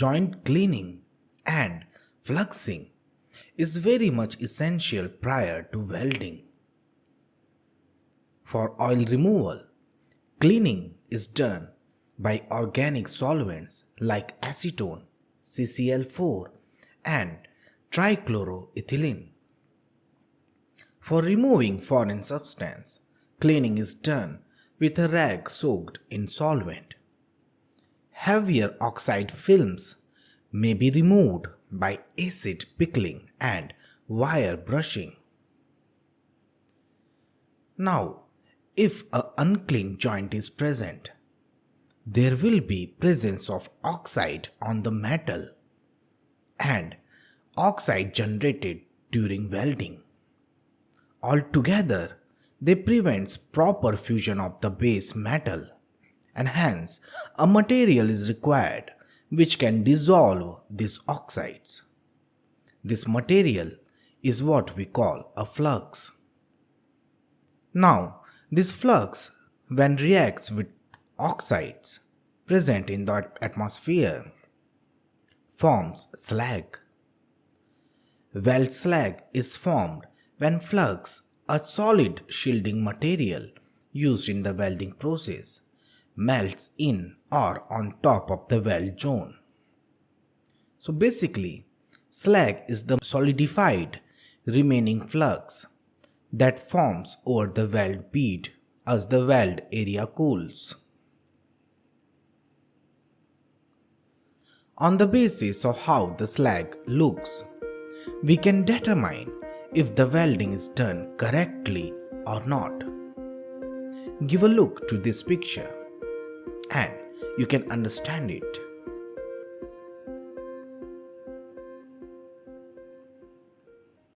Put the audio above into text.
joint cleaning and fluxing is very much essential prior to welding. For oil removal, cleaning is done by organic solvents like acetone, CCl4 and trichloroethylene. For removing foreign substance, cleaning is done with a rag soaked in solvent. Heavier oxide films may be removed by acid pickling and wire brushing. Now, if an unclean joint is present, there will be presence of oxide on the metal and oxide generated during welding. Altogether, they prevents proper fusion of the base metal and hence a material is required which can dissolve these oxides. This material is what we call a flux. Now, this flux, when reacts with oxides present in the atmosphere, forms slag. Weld slag is formed when flux, a solid shielding material used in the welding process, melts in or on top of the weld zone. So basically, slag is the solidified remaining flux that forms over the weld bead as the weld area cools. On the basis of how the slag looks, we can determine if the welding is done correctly or not. Give a look to this picture and you can understand it.